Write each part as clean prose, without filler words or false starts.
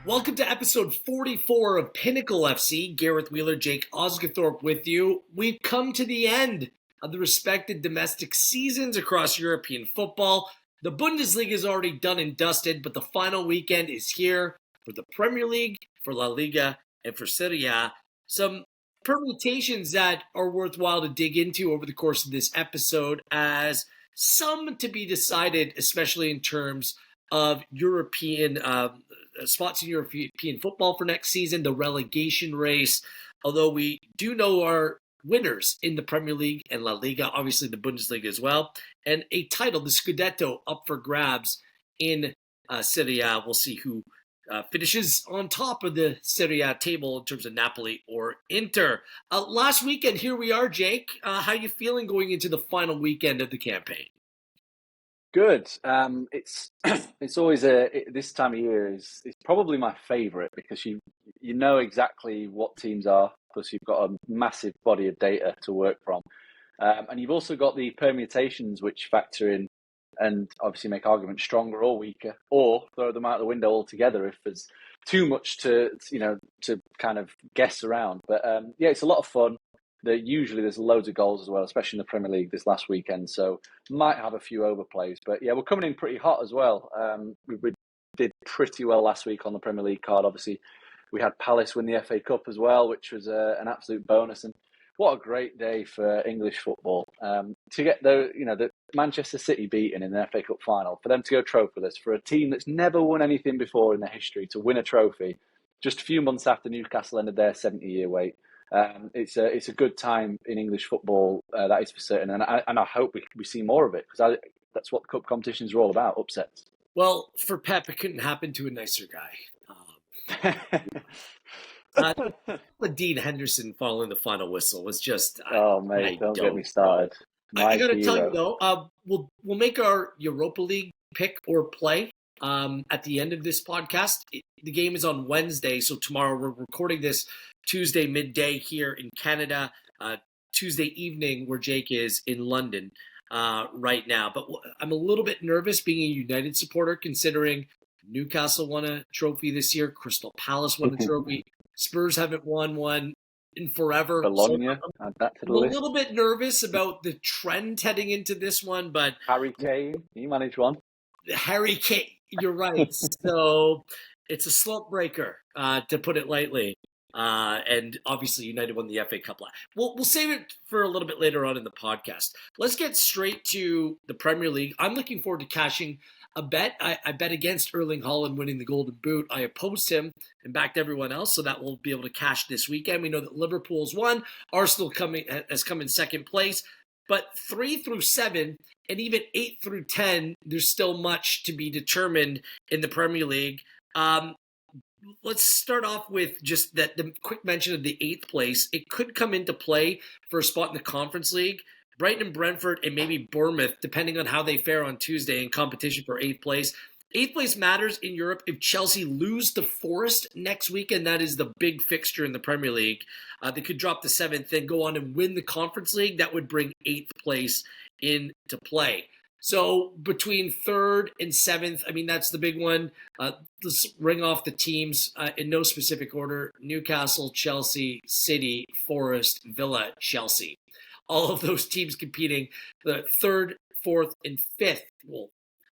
Welcome to episode 44 of Pinnacle FC. Gareth Wheeler, Jake Osgathorpe with you. We've come to the end of the respected domestic seasons across European football. The Bundesliga is already done and dusted, but the final weekend is here for the Premier League, for La Liga, and for Serie A. Some permutations that are worthwhile to dig into over the course of this episode, as some to be decided, especially in terms of European spots in European football for next season, the relegation race. Although we do know our winners in the Premier League and La Liga, obviously the Bundesliga as well, and a title, the Scudetto, up for grabs in Serie A. We'll see who finishes on top of the Serie A table in terms of Napoli or Inter. Last weekend, here we are, Jake. How you feeling going into the final weekend of the campaign? Good. It's always this time of year is probably my favourite because you know exactly what teams are, plus you've got a massive body of data to work from, and you've also got the permutations which factor in and obviously make arguments stronger or weaker, or throw them out the window altogether if there's too much to kind of guess around. But yeah, it's a lot of fun. Usually there's loads of goals as well, especially in the Premier League this last weekend. So might have a few overplays. But yeah, we're coming in pretty hot as well. We did pretty well last week on the Premier League card. Obviously, we had Palace win the FA Cup as well, which was an absolute bonus. And what a great day for English football. To get the Manchester City beaten in the FA Cup final, for them to go trophyless, for a team that's never won anything before in their history to win a trophy just a few months after Newcastle ended their 70-year wait. It's a good time in English football, that is for certain, and I hope we see more of it because that's what the cup competitions are all about, upsets. Well, for Pep, it couldn't happen to a nicer guy. Dean Henderson following the final whistle was just... Oh, mate, don't get me started. I got to tell you, though, we'll make our Europa League pick or play at the end of this podcast. The game is on Wednesday, so tomorrow we're recording this Tuesday midday here in Canada, Tuesday evening where Jake is in London right now. But I'm a little bit nervous being a United supporter, considering Newcastle won a trophy this year, Crystal Palace won a trophy, Spurs haven't won one in forever. Bologna, I'm a little bit nervous about the trend heading into this one, but Harry Kane, he managed one. Harry Kane, you're right. So it's a slope breaker, to put it lightly. And obviously United won the FA Cup. We'll save it for a little bit later on in the podcast. Let's get straight to the Premier League. I'm looking forward to cashing a bet. I bet against Erling Haaland winning the Golden Boot. I opposed him and backed everyone else, so that we'll be able to cash this weekend. We know that Liverpool's won. Arsenal has come in second place. But 3 through 7 and even 8 through 10, there's still much to be determined in the Premier League. Let's start off with just the quick mention of the 8th place. It could come into play for a spot in the Conference League. Brighton and Brentford and maybe Bournemouth, depending on how they fare on Tuesday in competition for 8th place. 8th place matters in Europe if Chelsea lose to Forest next week, and that is the big fixture in the Premier League. They could drop to 7th and go on and win the Conference League. That would bring 8th place into play. So between 3rd and 7th, I mean, that's the big one. Let's ring off the teams in no specific order. Newcastle, Chelsea, City, Forest, Villa, Chelsea. All of those teams competing. The 3rd, 4th, and 5th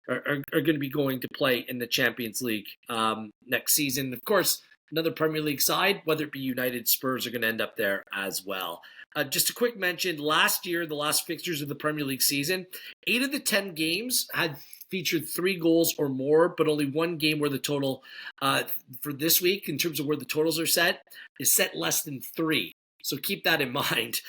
are going to be going to play in the Champions League next season. Of course, another Premier League side, whether it be United, Spurs, are going to end up there as well. Just a quick mention, last year, the last fixtures of the Premier League season, 8 of the 10 games had featured 3 goals or more, but only one game where the total for this week, in terms of where the totals are set, is set less than 3. So keep that in mind.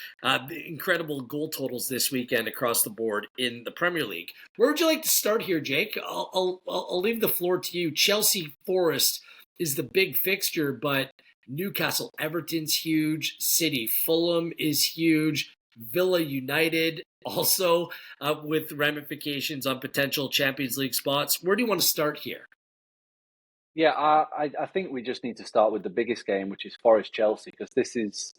Incredible goal totals this weekend across the board in the Premier League. Where would you like to start here, Jake? I'll leave the floor to you. Chelsea Forest is the big fixture, but Newcastle, Everton's huge. City, Fulham is huge. Villa United also with ramifications on potential Champions League spots. Where do you want to start here? Yeah, I think we just need to start with the biggest game, which is Forest-Chelsea, because this is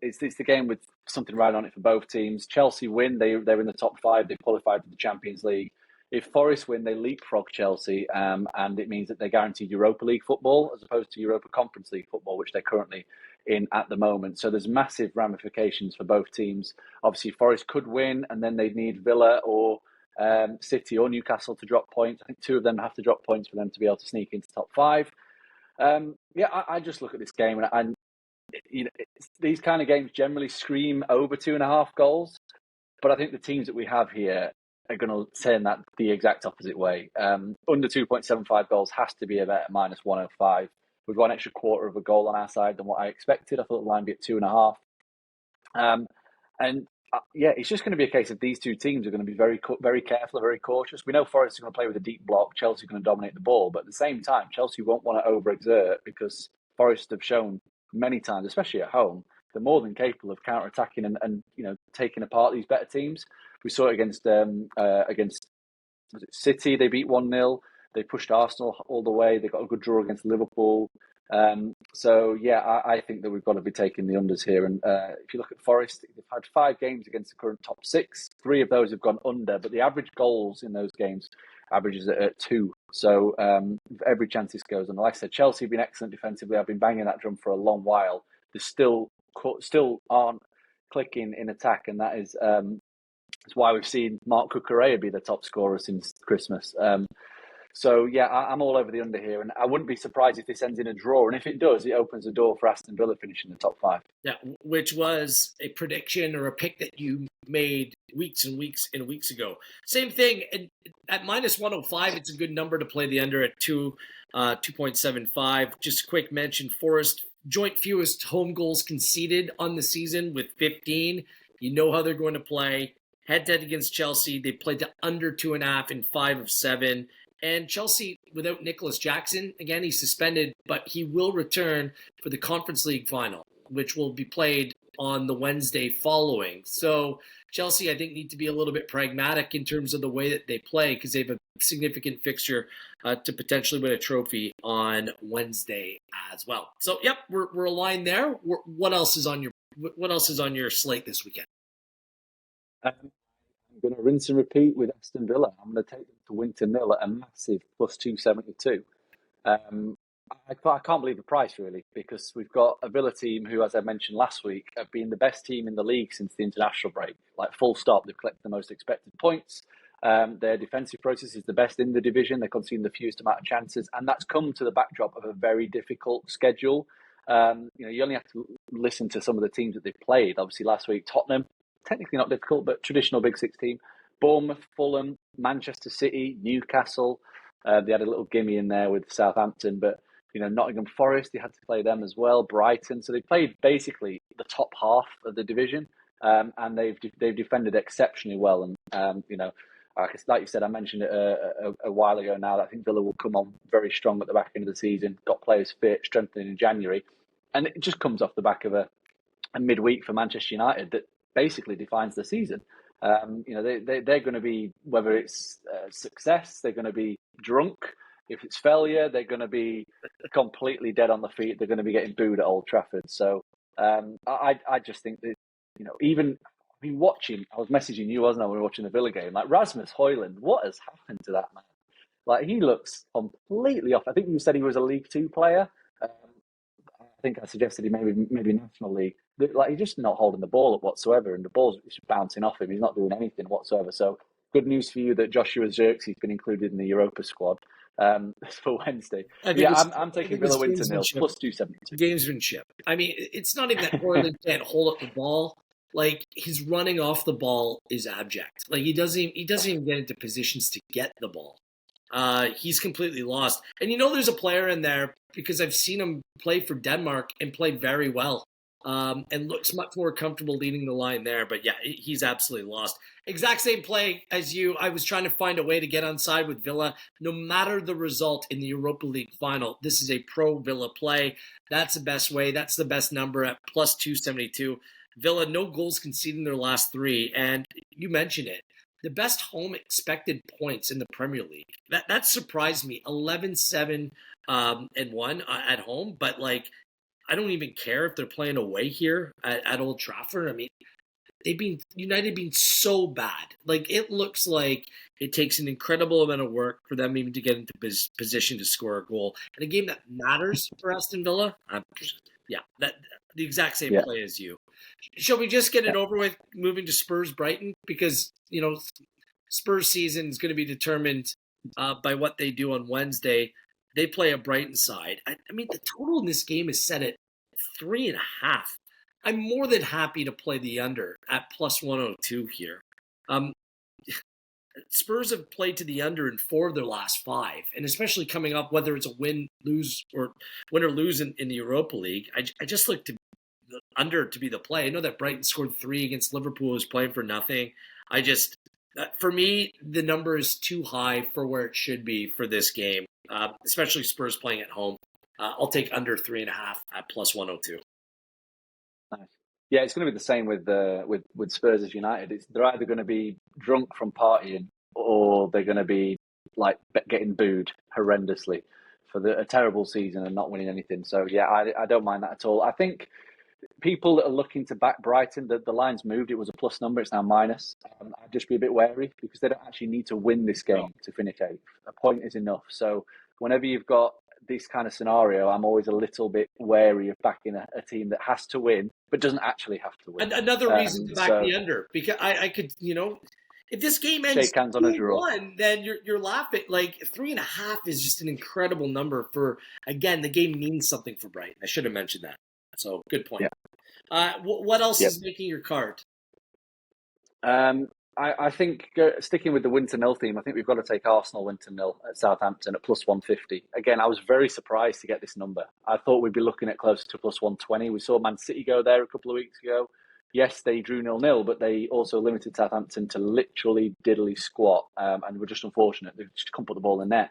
it's the game with something right on it for both teams. Chelsea win, they're in the top 5, they qualified for the Champions League. if Forest win, they leapfrog Chelsea, and it means that they're guaranteed Europa League football as opposed to Europa Conference League football, which they're currently in at the moment. So there's massive ramifications for both teams. Obviously, Forest could win, and then they'd need Villa or City or Newcastle to drop points. I think two of them have to drop points for them to be able to sneak into top five. I just look at this game, and these kind of games generally scream over 2.5 goals. But I think the teams that we have here are going to turn that the exact opposite way. Under 2.75 goals has to be a bet at -105. We've got an extra quarter of a goal on our side than what I expected. I thought the line would be at 2.5. It's just going to be a case of these two teams are going to be very, very careful, very cautious. We know Forest are going to play with a deep block. Chelsea are going to dominate the ball. But at the same time, Chelsea won't want to overexert because Forest have shown many times, especially at home, they're more than capable of counter-attacking and taking apart these better teams. We saw it against City. They beat 1-0. They pushed Arsenal all the way. They got a good draw against Liverpool. I think that we've got to be taking the unders here. And if you look at Forest, they've had 5 games against the current top 6. 3 of those have gone under, but the average goals in those games averages at 2. So every chance this goes on. Like I said, Chelsea have been excellent defensively. I've been banging that drum for a long while. They still aren't clicking in attack, and that is that's why we've seen Mark Cucurella be the top scorer since Christmas. I'm all over the under here, and I wouldn't be surprised if this ends in a draw. And if it does, it opens the door for Aston Villa finishing the top 5. Yeah, which was a prediction or a pick that you made weeks and weeks and weeks ago. Same thing, and at -105, it's a good number to play the under at 2.75. Just a quick mention: Forest joint fewest home goals conceded on the season with 15. You know how they're going to play. Head-to-head against Chelsea, they played to under 2.5 in 5 of 7. And Chelsea, without Nicholas Jackson, again, he's suspended, but he will return for the Conference League Final, which will be played on the Wednesday following. So Chelsea, I think, need to be a little bit pragmatic in terms of the way that they play because they have a significant fixture to potentially win a trophy on Wednesday as well. So, yep, we're aligned there. What else is on your slate this weekend? I'm going to rinse and repeat with Aston Villa. I'm going to take them to win to 0 at a massive +272. I can't believe the price, really, because we've got a Villa team who, as I mentioned last week, have been the best team in the league since the international break. Like, full stop. They've collected the most expected points. Their defensive process is the best in the division. They're conceding the fewest amount of chances, and that's come to the backdrop of a very difficult schedule. You only have to listen to some of the teams that they've played. Obviously, last week, Tottenham, technically not difficult, but traditional Big Six team. Bournemouth, Fulham, Manchester City, Newcastle. They had a little gimme in there with Southampton, but Nottingham Forest, they had to play them as well. Brighton, so they played basically the top half of the division, and they've defended exceptionally well. And like you said, I mentioned it a while ago now, that I think Villa will come on very strong at the back end of the season. Got players fit, strengthening in January, and it just comes off the back of a midweek for Manchester United that basically defines the season. They're going to be, whether it's success, they're going to be drunk. If it's failure, they're going to be completely dead on the feet. They're going to be getting booed at Old Trafford. So I just think that, watching, I was messaging you, wasn't I, when we were watching the Villa game? Like, Rasmus Højlund, what has happened to that man? Like, he looks completely off. I think you said he was a League Two player. I think I suggested he maybe National League. Like, he's just not holding the ball up whatsoever, and the ball's just bouncing off him. He's not doing anything whatsoever. So good news for you that Joshua Zirkzee been included in the Europa squad for Wednesday. I'm taking Villa win to 0 +272. Gamesmanship. I mean, it's not even that Højlund can't hold up the ball. Like, his running off the ball is abject. Like, he doesn't even get into positions to get the ball. He's completely lost. And there's a player in there, because I've seen him play for Denmark and play very well. And looks much more comfortable leading the line there. But yeah, he's absolutely lost. Exact same play as you. I was trying to find a way to get on side with Villa. No matter the result in the Europa League Final, this is a pro-Villa play. That's the best way. That's the best number at +272. Villa, no goals conceded in their last 3. And you mentioned it. The best home expected points in the Premier League. That surprised me. 11-7 and 1 at home. But, like, I don't even care if they're playing away here at Old Trafford. I mean, United being so bad. Like, it looks like it takes an incredible amount of work for them even to get into position to score a goal. And a game that matters for Aston Villa, that the exact same play as you. Shall we just get it over with, moving to Spurs Brighton? Because, Spurs season is going to be determined by what they do on Wednesday. They play a Brighton side. I mean, the total in this game is set at 3.5. I'm more than happy to play the under at plus 102 here. Spurs have played to the under in 4 of their last 5, and especially coming up, whether it's a win or lose in the Europa League, I just look to the under to be the play. I know that Brighton scored 3 against Liverpool, was playing for nothing. For me, the number is too high for where it should be for this game, especially Spurs playing at home. I'll take under 3.5 at plus 102. Nice. Yeah, it's going to be the same with Spurs as United. They're either going to be drunk from partying or they're going to be like getting booed horrendously for a terrible season and not winning anything. So yeah, I don't mind that at all. I think people that are looking to back Brighton, the line's moved. It was a plus number. It's now minus. I'd just be a bit wary because they don't actually need to win this game to finish 8th. A point is enough. So whenever you've got this kind of scenario, I'm always a little bit wary of backing a team that has to win but doesn't actually have to win. Another reason to back the under, because I could, if this game ends 2-1, then you're laughing. Like 3.5 is just an incredible number for, again, the game means something for Brighton. I should have mentioned that. So good point. Yeah. What else is making your card? I think sticking with the win to nil theme, I think we've got to take Arsenal win to nil at Southampton at plus 150. Again, I was very surprised to get this number. I thought we'd be looking at closer to plus 120. We saw Man City go there a couple of weeks ago. Yes, they drew 0-0, but they also limited Southampton to literally diddly squat, and were just unfortunate. They just couldn't put the ball in net.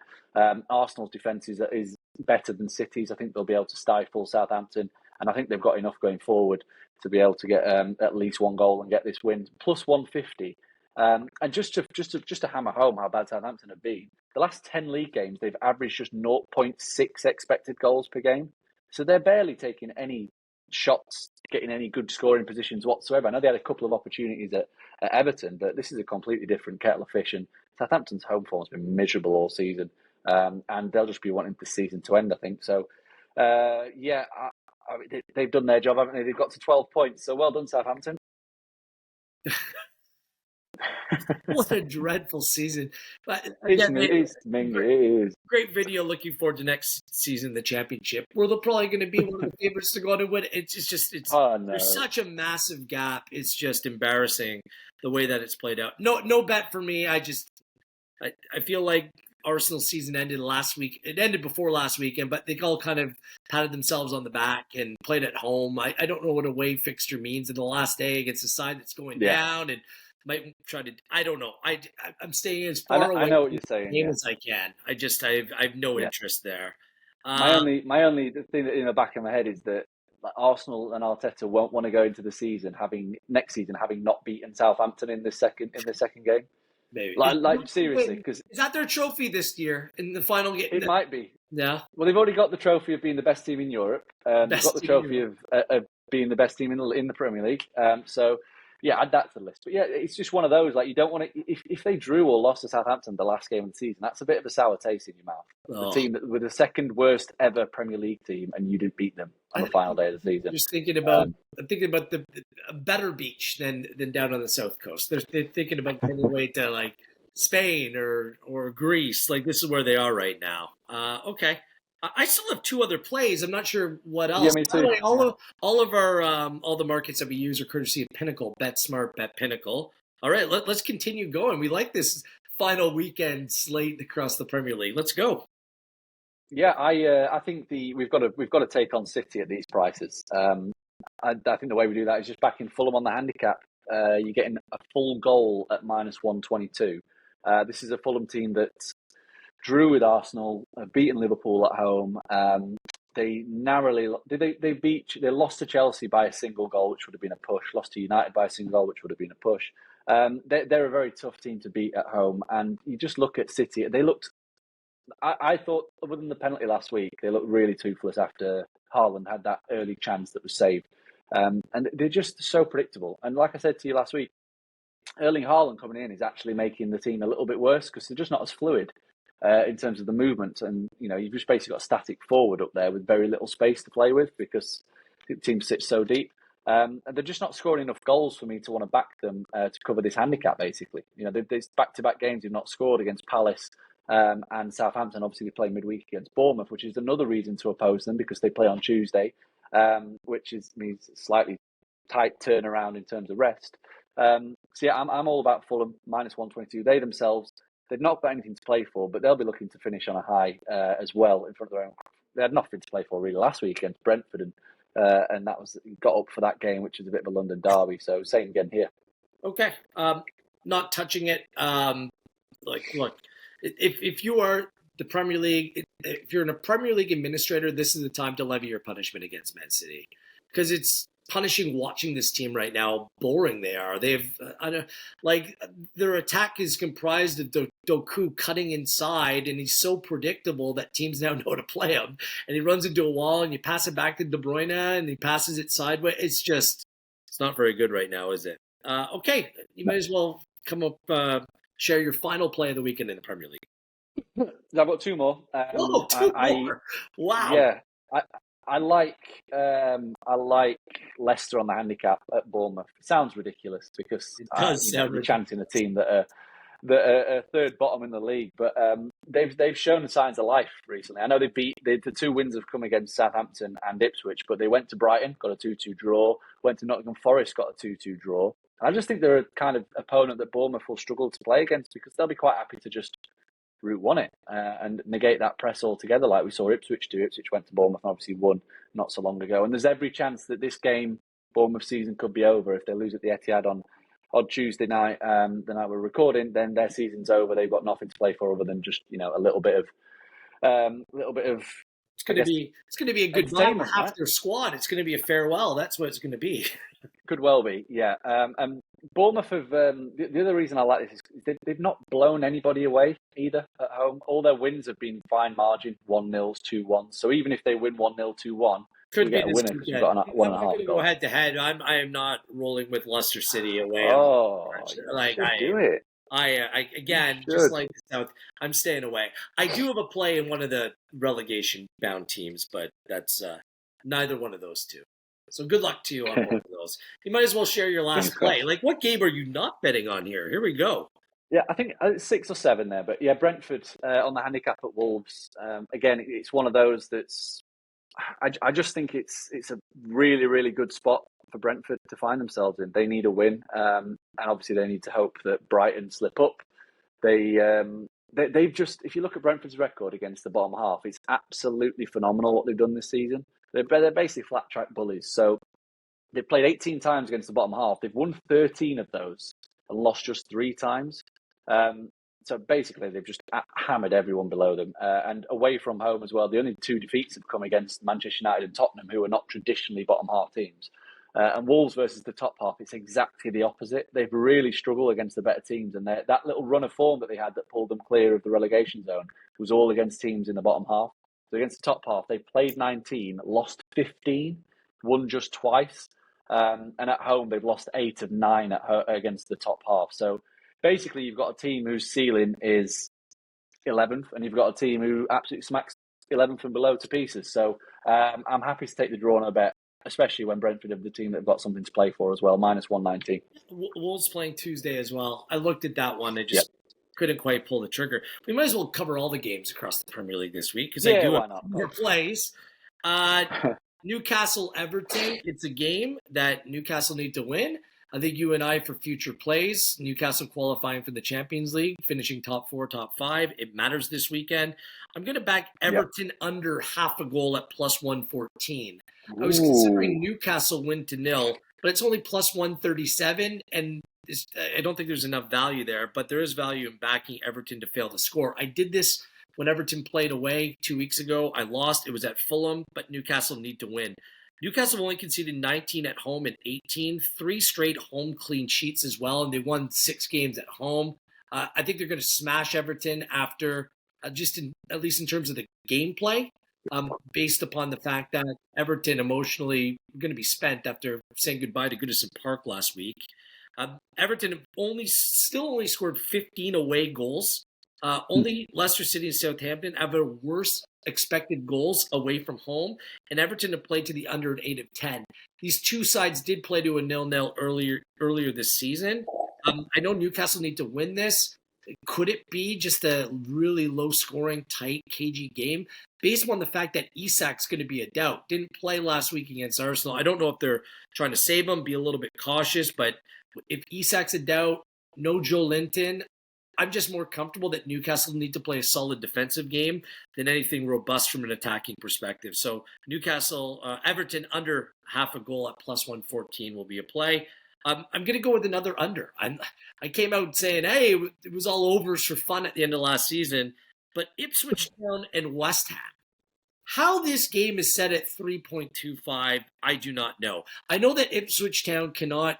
Arsenal's defence is better than City's. I think they'll be able to stifle Southampton, and I think they've got enough going forward to be able to get at least 1 goal and get this win. Plus 150. And just to hammer home how bad Southampton have been, the last 10 league games, they've averaged just 0.6 expected goals per game. So they're barely taking any shots, getting any good scoring positions whatsoever. I know they had a couple of opportunities at Everton, but this is a completely different kettle of fish. And Southampton's home form has been miserable all season. And they'll just be wanting the season to end, I think. So, they've done their job, haven't they? They've got to 12 points. So well done, Southampton. What a dreadful season. But again, it is. Great video. Looking forward to next season, the championship, where they're probably going to be one of the favorites to go on and win. There's such a massive gap. It's just embarrassing the way that it's played out. No bet for me. I feel like Arsenal's season ended last week. It ended before last weekend, but they all kind of patted themselves on the back and played at home. I don't know what a away fixture means in the last day against a side that's going down and might try to. I don't know. I'm staying as far away. I know what you're saying. Game as I can. I have no interest there. My only thing that in the back of my head is that Arsenal and Arteta won't want to go into the season next season having not beaten Southampton in the second game. Maybe. Seriously, because is that their trophy this year in the final game? It might be. Yeah. Well, they've already got the trophy of being the best team in Europe. They've got the trophy of being the best team in the Premier League. So, yeah, add that to the list. But yeah, it's just one of those. Like, you don't want to. If they drew or lost to Southampton the last game of the season, that's a bit of a sour taste in your mouth. Oh. The team with the second worst ever Premier League team, and you didn't beat them on the final day of the season. Just thinking about. I'm thinking about a better beach than down on the south coast. They're thinking about getting away to like Spain or Greece. Like, this is where they are right now. Okay. I still have 2 other plays. I'm not sure what else. Yeah, me too. Way, all of our all the markets that we use are courtesy of Pinnacle. Bet smart, bet Pinnacle. All right, let's continue going. We like this final weekend slate across the Premier League. Let's go. Yeah, I think we've got to take on City at these prices. I think the way we do that is just backing Fulham on the handicap. You're getting a full goal at minus 122. This is a Fulham team that drew with Arsenal, beaten Liverpool at home. They narrowly they lost to Chelsea by a single goal, which would have been a push. Lost to United by a single goal, which would have been a push. They're a very tough team to beat at home. And you just look at City. They looked. I thought, other than the penalty last week, they looked really toothless after Haaland had that early chance that was saved. And they're just so predictable. And like I said to you last week, Erling Haaland coming in is actually making the team a little bit worse because they're just not as fluid in terms of the movement. And, you've just basically got a static forward up there with very little space to play with because the team sits so deep. And they're just not scoring enough goals for me to want to back them to cover this handicap, basically. There's back-to-back games they've not scored against Palace and Southampton. Obviously, they play midweek against Bournemouth, which is another reason to oppose them because they play on Tuesday, which means slightly tight turnaround in terms of rest. So yeah, I'm all about Fulham, minus 122. They themselves, they've not got anything to play for, but they'll be looking to finish on a high as well in front of their own. They had nothing to play for really last week against Brentford, and that was got up for that game, which is a bit of a London derby. So same again here. Okay, not touching it. Look, if you are the Premier League, if you're a Premier League administrator, this is the time to levy your punishment against Man City because it's punishing watching this team right now. How boring they are. Their attack is comprised of Doku cutting inside, and he's so predictable that teams now know to play him. And he runs into a wall, and you pass it back to De Bruyne, and he passes it sideways. It's not very good right now, is it? Okay, you might as well come up, share your final play of the weekend in the Premier League. I've got two more. Two more. Wow. Yeah, I like Leicester on the handicap at Bournemouth. It sounds ridiculous because you're chanting a team that are third bottom in the league, but they've shown the signs of life recently. I know the two wins have come against Southampton and Ipswich, but they went to Brighton, got a 2-2 draw. Went to Nottingham Forest, got a 2-2 draw. I just think they're a kind of opponent that Bournemouth will struggle to play against because they'll be quite happy to just route one it and negate that press altogether, like we saw Ipswich do. Ipswich went to Bournemouth and obviously won not so long ago. And there's every chance that this game, Bournemouth season, could be over if they lose at the Etihad on Tuesday night. The night we're recording, then their season's over. They've got nothing to play for other than just a little bit of. It's going to be a goodbye for half their squad. It's going to be a farewell. That's what it's going to be. Could well be, yeah. And Bournemouth have the other reason I like this is they've not blown anybody away either at home. All their wins have been fine margin, 1-0s, 2-1. So even if they win 1-0, 2-1, could get a winner because you've got one and a half. I'm going to go head to head. I am not rolling with Leicester City away. Oh, do it. I again, just like the South, I'm staying away. I do have a play in one of the relegation-bound teams, but that's neither one of those two. So good luck to you on one of those. You might as well share your last play. Like, what game are you not betting on here? Here we go. Yeah, I think 6 or 7 there. But yeah, Brentford on the handicap at Wolves. Again, it's one of those that's... I just think it's a really, really good spot for Brentford to find themselves in. They need a win. And obviously they need to hope that Brighton slip up. They've just... If you look at Brentford's record against the bottom half, it's absolutely phenomenal what they've done this season. They're basically flat track bullies. So they've played 18 times against the bottom half. They've won 13 of those and lost just 3 times. So basically, they've just hammered everyone below them. And away from home as well, the only 2 defeats have come against Manchester United and Tottenham, who are not traditionally bottom half teams. And Wolves versus the top half, it's exactly the opposite. They've really struggled against the better teams. And that little run of form that they had that pulled them clear of the relegation zone was all against teams in the bottom half. So against the top half, they played 19, lost 15, won just twice. And at home, they've lost 8 of 9 against the top half. So basically, you've got a team whose ceiling is 11th, and you've got a team who absolutely smacks 11th and below to pieces. So I'm happy to take the draw on a bet, especially when Brentford have the team that have got something to play for as well, minus 119. Wolves playing Tuesday as well. I looked at that one. I just couldn't quite pull the trigger. We might as well cover all the games across the Premier League this week because I do have more plays. Newcastle Everton. It's a game that Newcastle need to win. I think you and I for future plays. Newcastle qualifying for the Champions League, finishing top 4, top 5. It matters this weekend. I'm going to back Everton under half a goal at plus 114. Ooh. I was considering Newcastle win to 0, but it's only plus 137, and I don't think there's enough value there, but there is value in backing Everton to fail to score. I did this when Everton played away 2 weeks ago. I lost. It was at Fulham, but Newcastle need to win. Newcastle only conceded 19 at home and 18, 3 straight home clean sheets as well, and they won 6 games at home. I think they're going to smash Everton after, at least in terms of the gameplay. based upon the fact that Everton emotionally going to be spent after saying goodbye to Goodison Park last week. Everton have still only scored 15 away goals. Only Leicester City and Southampton have a worse expected goals away from home, and Everton have played to the under an 8 of 10. These two sides did play to a 0-0 earlier this season. I know Newcastle need to win this. Could it be just a really low-scoring, tight, cagey game? Based on the fact that Isak's going to be a doubt. Didn't play last week against Arsenal. I don't know if they're trying to save him, be a little bit cautious, but if Isak's a doubt, no Joe Linton, I'm just more comfortable that Newcastle need to play a solid defensive game than anything robust from an attacking perspective. So Everton under half a goal at plus 114 will be a play. I'm going to go with another under. I came out saying, hey, it was all overs for fun at the end of last season, but Ipswich Town and West Ham. How this game is set at 3.25, I do not know. I know that Ipswich Town cannot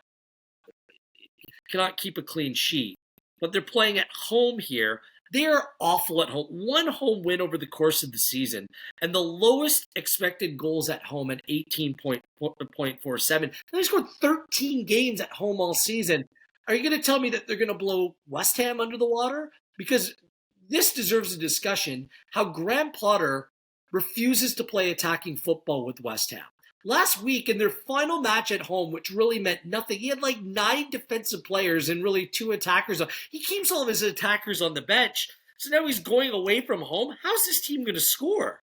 keep a clean sheet, but they're playing at home here. They are awful at home. One home win over the course of the season, and the lowest expected goals at home at 18.47. They scored 13 games at home all season. Are you going to tell me that they're going to blow West Ham under the water? Because this deserves a discussion, how Graham Potter refuses to play attacking football with West Ham. Last week, in their final match at home, which really meant nothing, he had like 9 defensive players and really 2 attackers. He keeps all of his attackers on the bench, so now he's going away from home. How's this team going to score?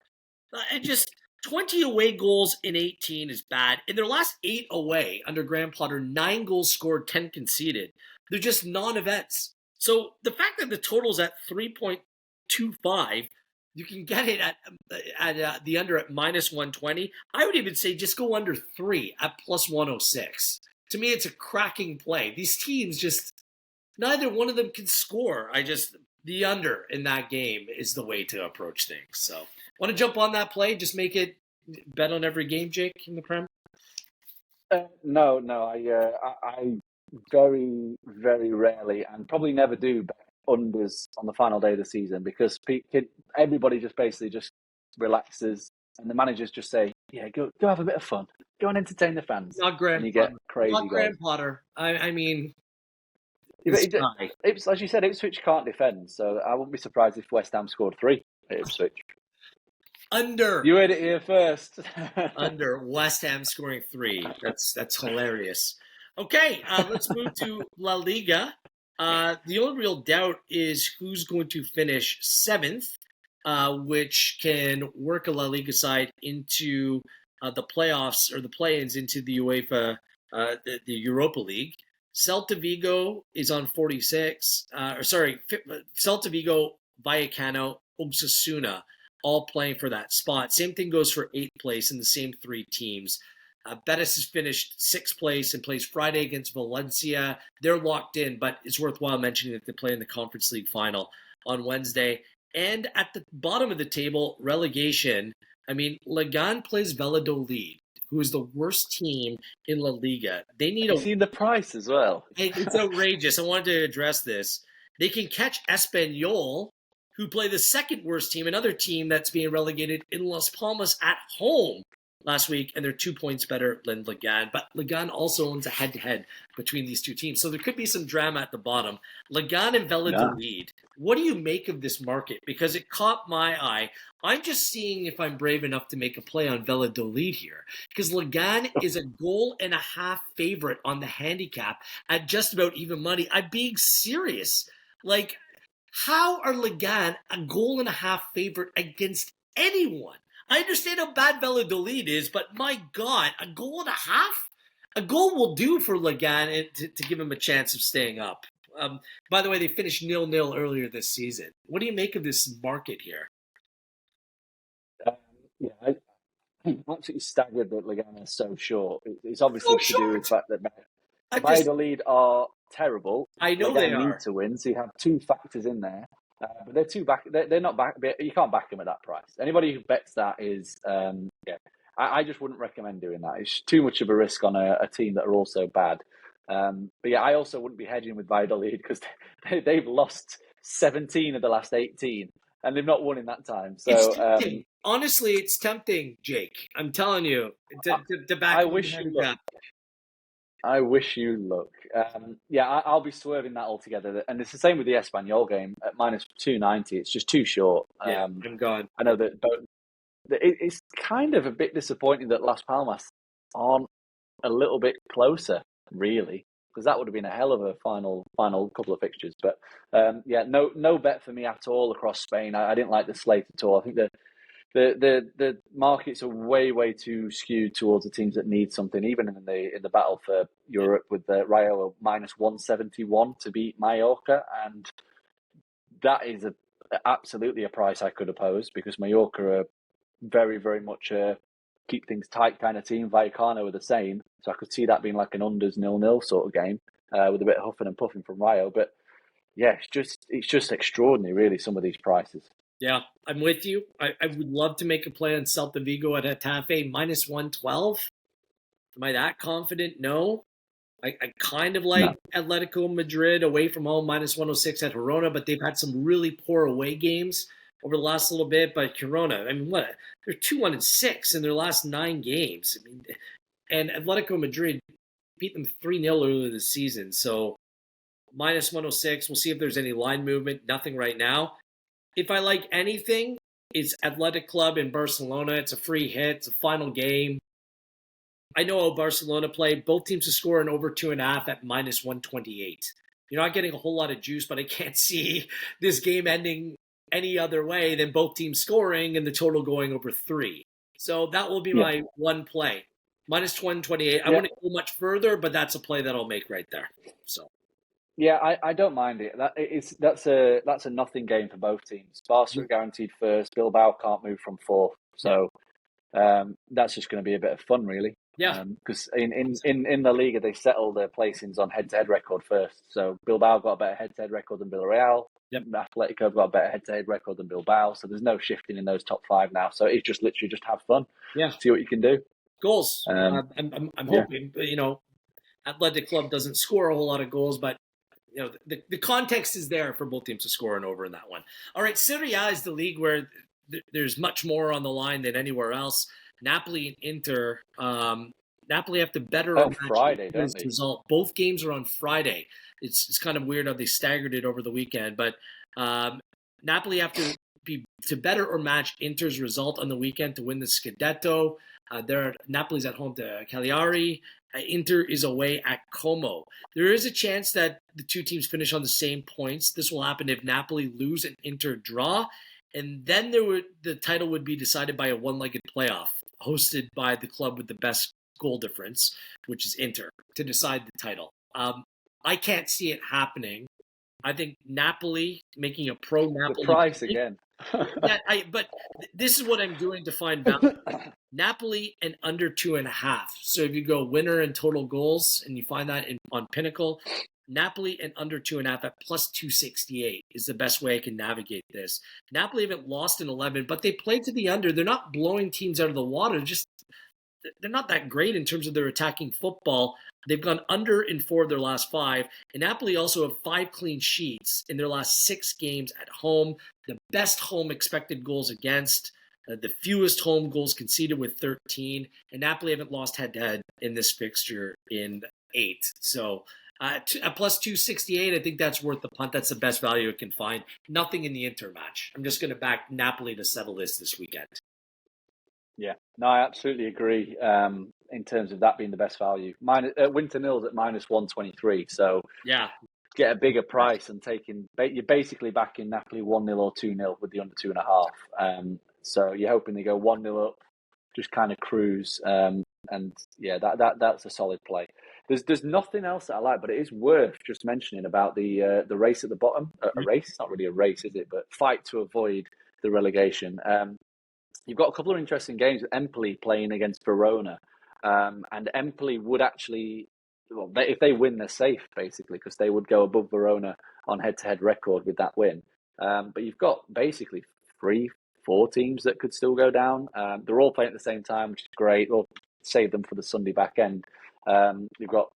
20 away goals in 18 is bad. In their last 8 away under Graham Potter, 9 goals scored, 10 conceded. They're just non-events. So the fact that the total's at 3.25, you can get it at the under at minus 120. I would even say just go under 3 at plus 106. To me, it's a cracking play. These teams just, neither one of them can score. The under in that game is the way to approach things. So, want to jump on that play? Just make it bet on every game, Jake, in the Prem? No. I very, very rarely and probably never do bet unders on the final day of the season because everybody just basically just relaxes and the managers just say, yeah, go have a bit of fun. Go and entertain the fans. Not Graham and you Potter. Get crazy Not Graham goals. Potter. I mean, as you said, Ipswich can't defend, so I wouldn't be surprised if West Ham scored 3 at Ipswich. Under. You heard it here first. Under West Ham scoring 3. That's hilarious. Okay, let's move to La Liga. The only real doubt is who's going to finish 7th, which can work a La Liga side into the playoffs or the play-ins into the UEFA, the Europa League. Celta Vigo is on 46. Celta Vigo, Vallecano, Osasuna, all playing for that spot. Same thing goes for 8th place in the same 3 teams. Betis has finished 6th place and plays Friday against Valencia. They're locked in, but it's worthwhile mentioning that they play in the Conference League final on Wednesday. And at the bottom of the table, relegation. Legan plays Valladolid, who is the worst team in La Liga. They need You've seen the price as well. It's outrageous. I wanted to address this. They can catch Espanyol, who play the second worst team, another team that's being relegated in Las Palmas at home last week, and they're 2 points better than Ligan. But Ligan also owns a head-to-head between these two teams. So there could be some drama at the bottom. Ligan and Valladolid, What do you make of this market? Because it caught my eye. I'm just seeing if I'm brave enough to make a play on Valladolid here. Because Ligan is a 1.5 favorite on the handicap at just about even money. I'm being serious. How are Ligan a 1.5 favorite against anyone? I understand how bad Valladolid is, but my God, a 1.5? A goal will do for Ligan to give him a chance of staying up. By the way, they finished 0-0 earlier this season. What do you make of this market here? I'm absolutely staggered that Ligan is so short. It's obviously to do with the fact that Valladolid are terrible. I know they need to win, so you have 2 factors in there. But they're 2 back. They're not back. You can't back them at that price. Anybody who bets that is, I just wouldn't recommend doing that. It's too much of a risk on a team that are also bad. But I also wouldn't be hedging with Valladolid because they've lost 17 of the last 18. and they've not won in that time. It's So tempting. Honestly, it's tempting, Jake. I'm telling you, to back I on the wish you luck. handicap. I wish you luck. I'll be swerving that altogether. And it's the same with the Espanyol game at minus 290. It's just too short. Yeah, I'm gone. I know that it's kind of a bit disappointing that Las Palmas aren't a little bit closer, really, because that would have been a hell of a final couple of fixtures. But no bet for me at all across Spain. I didn't like the slate at all. I think the markets are way too skewed towards the teams that need something. Even in the battle for Europe, with the Rayo minus 171 to beat Mallorca, and that is absolutely a price I could oppose, because Mallorca are very much a keep things tight kind of team. Vallecano are the same, so I could see that being like an unders 0-0 sort of game with a bit of huffing and puffing from Rayo. But yeah, it's just extraordinary, really, some of these prices. Yeah, I'm with you. I would love to make a play on Celta Vigo at Getafe minus 112. Am I that confident? No. I kind of like Atlético Madrid away from home minus 106 at Girona, but they've had some really poor away games over the last little bit. But Girona, I mean, what? They're 2-6 in their last 9 games. I mean, and Atlético Madrid beat them 3-0 earlier this season. So minus 106. We'll see if there's any line movement. Nothing right now. If I like anything, it's Athletic Club in Barcelona. It's a free hit. It's a final game. I know how Barcelona played. Both teams to score an over 2.5 at minus 128. You're not getting a whole lot of juice, but I can't see this game ending any other way than both teams scoring and the total going over 3. So that will be my one play. Minus 128. I wouldn't go much further, but that's a play that I'll make right there. So. Yeah, I don't mind it. That's a nothing game for both teams. Barca are guaranteed first. Bilbao can't move from 4th, so that's just going to be a bit of fun, really. Yeah. Because in the Liga they settle their placings on head-to-head record first. So Bilbao got a better head-to-head record than Villarreal. Yep. Atletico have got a better head-to-head record than Bilbao. So there's no shifting in those top 5 now. So it's just literally just have fun. Yeah. See what you can do. Goals. I'm hoping. Athletic Club doesn't score a whole lot of goals, but the context is there for both teams to score an over in that one. All right, Serie A is the league where there's much more on the line than anywhere else. Napoli and Inter. Napoli have to better on Friday, don't they? Result. Both games are on Friday. It's kind of weird how they staggered it over the weekend, but Napoli have to better or match Inter's result on the weekend to win the Scudetto. Napoli's at home to Cagliari. Inter is away at Como. There is a chance that the two teams finish on the same points. This will happen if Napoli lose and Inter draw, and then the title would be decided by a one-legged playoff hosted by the club with the best goal difference, which is Inter, to decide the title. I can't see it happening. I think Napoli making a pro-Napoli. The price again. But this is what I'm doing to find value. Napoli and under 2.5. So if you go winner and total goals and you find that on Pinnacle, Napoli and under 2.5 at plus 268 is the best way I can navigate this. Napoli haven't lost in 11, but they played to the under. They're not blowing teams out of the water. They're not that great in terms of their attacking football. They've gone under in 4 of their last 5. And Napoli also have 5 clean sheets in their last 6 games at home. The best home expected goals against, the fewest home goals conceded with 13. And Napoli haven't lost head-to-head in this fixture in 8. So at plus 268, I think that's worth the punt. That's the best value it can find. Nothing in the Inter match. I'm just going to back Napoli to settle this weekend. Yeah, no, I absolutely agree in terms of that being the best value. Winter nils at minus 123, so get a bigger price and you're basically backing Napoli 1-0 or 2-0 with the under 2.5. So you're hoping they go 1-0 up, just kind of cruise, and that's a solid play. There's nothing else that I like, but it is worth just mentioning about the race at the bottom. A race, it's not really a race, is it? But fight to avoid the relegation. You've got a couple of interesting games with Empoli playing against Verona. And Empoli would actually, if they win, they're safe, basically, because they would go above Verona on head-to-head record with that win. But you've got basically 3-4 teams that could still go down. They're all playing at the same time, which is great. We'll save them for the Sunday back end. You've got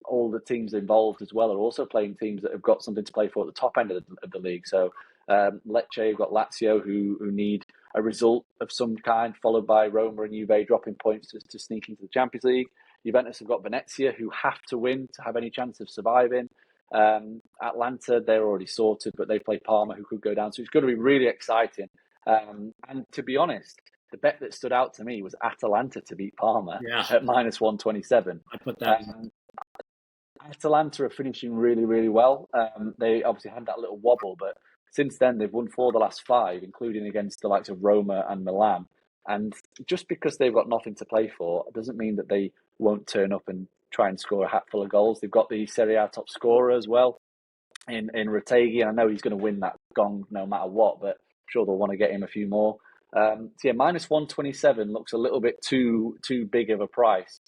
all the teams involved as well are also playing teams that have got something to play for at the top end of the league. So Lecce, you've got Lazio who need a result of some kind, followed by Roma and Juve dropping points to sneak into the Champions League. Juventus have got Venezia, who have to win to have any chance of surviving. Atlanta, they're already sorted, but they play Parma, who could go down. So it's going to be really exciting. And to be honest, the bet that stood out to me was Atalanta to beat Parma at -127. I put that. Atalanta are finishing really, really well. They obviously had that little wobble, but since then they've won 4 of the last 5, including against the likes of Roma and Milan. And just because they've got nothing to play for doesn't mean that they won't turn up and try and score a hatful of goals. They've got the Serie A top scorer as well in Retegui, and I know he's going to win that gong no matter what, but I'm sure they'll want to get him a few more. So yeah, -127 looks a little bit too big of a price,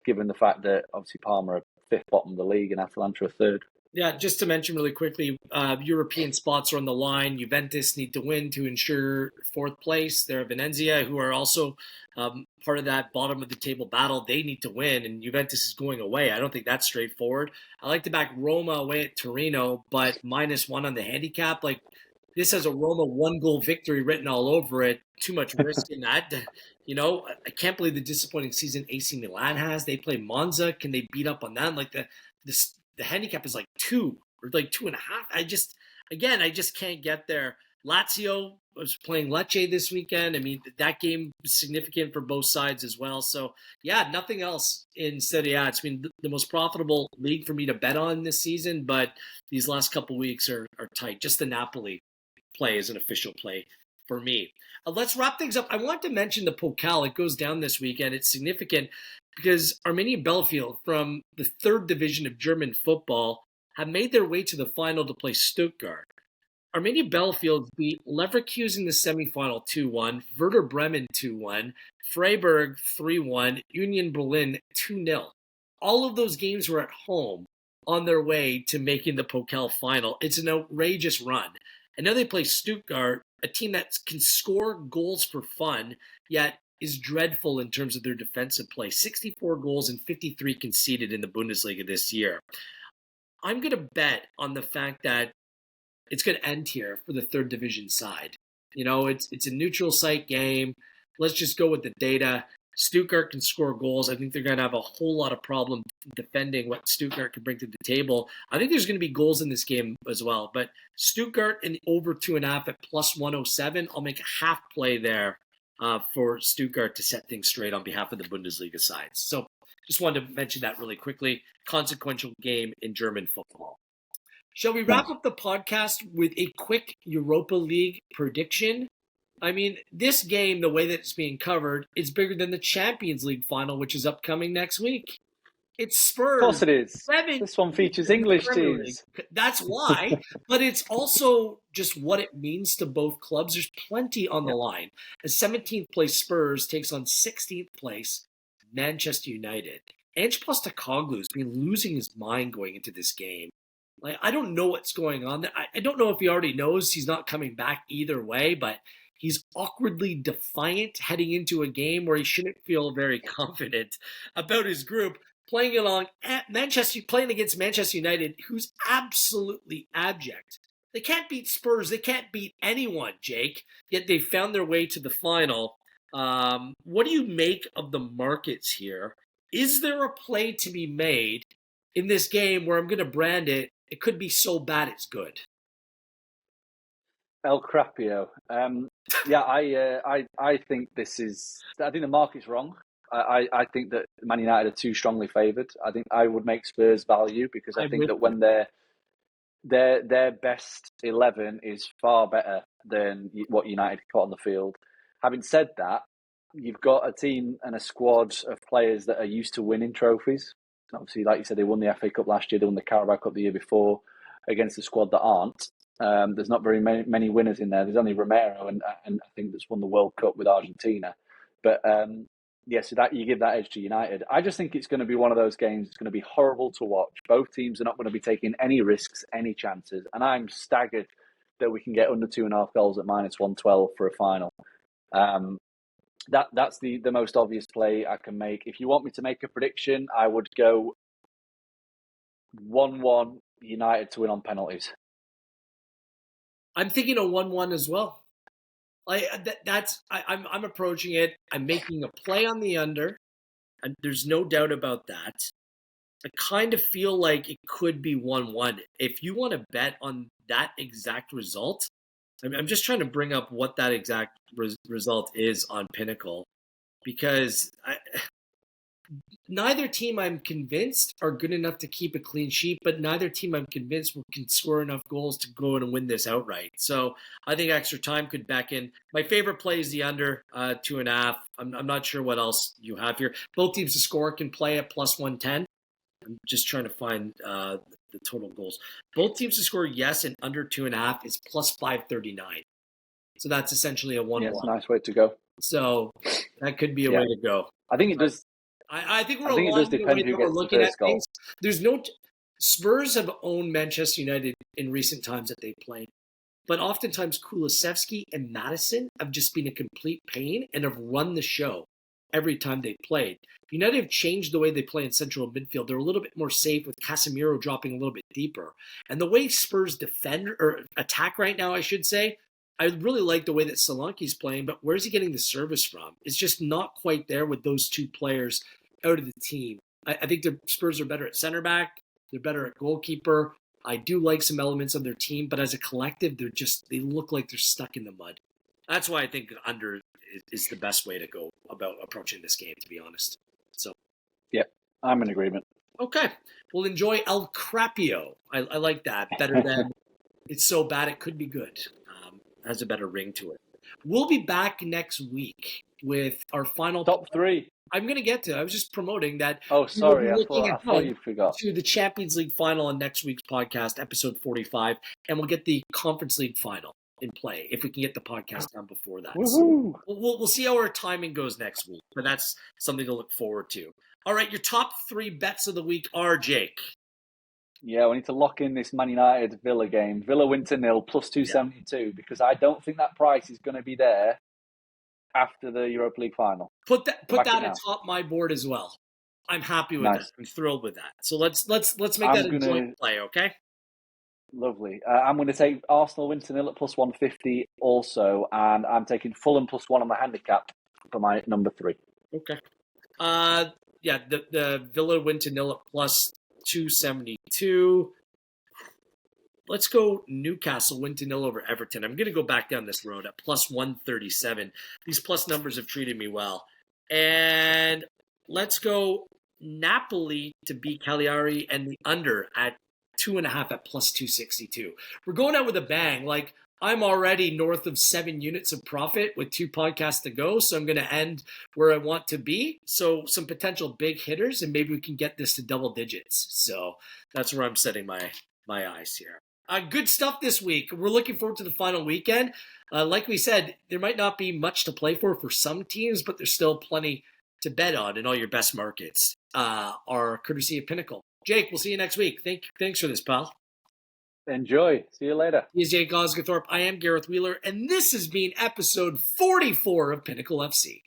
given the fact that obviously Parma are 5th bottom of the league and Atalanta are 3rd. Yeah, just to mention really quickly, European spots are on the line. Juventus need to win to ensure 4th place. There are Venezia, who are also part of that bottom of the table battle. They need to win, and Juventus is going away. I don't think that's straightforward. I like to back Roma away at Torino, but -1 on the handicap. Like, this has a Roma 1-goal victory written all over it. Too much risk in that. I can't believe the disappointing season AC Milan has. They play Monza. Can they beat up on that? Like, the handicap is like 2 or like 2.5. I just can't get there. Lazio was playing Lecce this weekend. I mean, that game was significant for both sides as well. So, yeah, nothing else in Serie A. It's been the most profitable league for me to bet on this season, but these last couple weeks are tight. Just the Napoli play is an official play for me. Let's wrap things up. I want to mention the Pokal. It goes down this weekend. It's significant because Arminia Bielefeld from the 3rd division of German football have made their way to the final to play Stuttgart. Arminia Bielefeld beat Leverkusen in the semifinal 2-1, Werder Bremen 2-1, Freiburg 3-1, Union Berlin 2-0. All of those games were at home on their way to making the Pokal final. It's an outrageous run. I know they play Stuttgart, a team that can score goals for fun, yet is dreadful in terms of their defensive play. 64 goals and 53 conceded in the Bundesliga this year. I'm going to bet on the fact that it's going to end here for the 3rd division side. It's a neutral site game. Let's just go with the data. Stuttgart can score goals. I think they're going to have a whole lot of problem defending what Stuttgart can bring to the table. I think there's going to be goals in this game as well. But Stuttgart in the over 2.5 at +107. I'll make a half play there for Stuttgart to set things straight on behalf of the Bundesliga sides. So just wanted to mention that really quickly. Consequential game in German football. Shall we wrap up the podcast with a quick Europa League prediction? I mean, this game, the way that it's being covered, is bigger than the Champions League final, which is upcoming next week. It's Spurs. Of course it is. This one features English teams. That's why. But it's also just what it means to both clubs. There's plenty on the line. As 17th place Spurs takes on 16th place Manchester United. Ange Postecoglou has been losing his mind going into this game. Like, I don't know what's going on there. I don't know if he already knows he's not coming back either way, but he's awkwardly defiant heading into a game where he shouldn't feel very confident about his group. Playing against Manchester United, who's absolutely abject. They can't beat Spurs. They can't beat anyone, Jake. Yet they found their way to the final. What do you make of the markets here? Is there a play to be made in this game where I'm going to brand it? It could be so bad it's good. El Crapio. I think this is. I think the market's wrong. I think that Man United are too strongly favoured. I think I would make Spurs value because I think that when their best 11 is far better than what United put on the field. Having said that, you've got a team and a squad of players that are used to winning trophies. Obviously, like you said, they won the FA Cup last year, they won the Carabao Cup the year before against a squad that aren't. There's not very many winners in there. There's only Romero and I think that's won the World Cup with Argentina. But so that you give that edge to United. I just think it's going to be one of those games. It's going to be horrible to watch. Both teams are not going to be taking any risks, any chances. And I'm staggered that we can get under 2.5 goals at -112 for a final. That's the most obvious play I can make. If you want me to make a prediction, I would go 1-1 United to win on penalties. I'm thinking a 1-1 as well. I'm approaching it. I'm making a play on the under, and there's no doubt about that. I kind of feel like it could be 1-1. If you want to bet on that exact result, I'm just trying to bring up what that exact result is on Pinnacle, because neither team, I'm convinced, are good enough to keep a clean sheet, but neither team, I'm convinced, can score enough goals to go and win this outright. So I think extra time could back in. My favorite play is the under 2.5. I'm not sure what else you have here. Both teams to score can play at plus 110. I'm just trying to find the total goals. Both teams to score, yes, and under 2.5 is plus 539. So that's essentially a 1-1. Yeah, it's a nice way to go. So that could be a way to go. I think it does. I think we're I think it does depend who gets the first goal. There's no Spurs have owned Manchester United in recent times that they've played, but oftentimes Kulusevski and Maddison have just been a complete pain and have run the show every time they've played. United have changed the way they play in central midfield. They're a little bit more safe with Casemiro dropping a little bit deeper, and the way Spurs defend or attack right now, I should say. I really like the way that Solanke's playing, but where's he getting the service from? It's just not quite there with those two players out of the team. I think the Spurs are better at center back. They're better at goalkeeper. I do like some elements of their team, but as a collective, they look like they're stuck in the mud. That's why I think under is the best way to go about approaching this game, to be honest. So, yeah, I'm in agreement. Okay. We'll enjoy El Crapio. I like that. Better than it's so bad it could be good. Has a better ring to it. We'll be back next week with our final top 3. I'm going to get to. I was just promoting that. Oh, sorry. I thought you forgot. To the Champions League final on next week's podcast, episode 45, and we'll get the Conference League final in play if we can get the podcast done before that. So we'll see how our timing goes next week, but that's something to look forward to. All right, your top 3 bets of the week are, Jake. Yeah, we need to lock in this Man United Villa game. Villa win to 0 plus 272 because I don't think that price is going to be there after the Europa League final. Put that atop my board as well. I'm happy with that. I'm thrilled with that. So let's make that a joint play, okay? Lovely. I'm going to take Arsenal win to 0 at plus 150 also, and I'm taking Fulham plus 1 on the handicap for my number 3. Okay. The Villa win to 0 at plus 272. Let's go Newcastle win to 0 over Everton. I'm going to go back down this road at plus 137. These plus numbers have treated me well. And let's go Napoli to beat Cagliari and the under at 2.5 at plus 262. We're going out with a bang. Like, I'm already north of 7 units of profit with 2 podcasts to go, so I'm going to end where I want to be. So some potential big hitters, and maybe we can get this to double digits. So that's where I'm setting my eyes here. Good stuff this week. We're looking forward to the final weekend. Like we said, there might not be much to play for some teams, but there's still plenty to bet on, and all your best markets are courtesy of Pinnacle. Jake, we'll see you next week. Thanks for this, pal. Enjoy. See you later. He is Jake Osgathorpe. I am Gareth Wheeler, and this has been episode 44 of Pinnacle FC.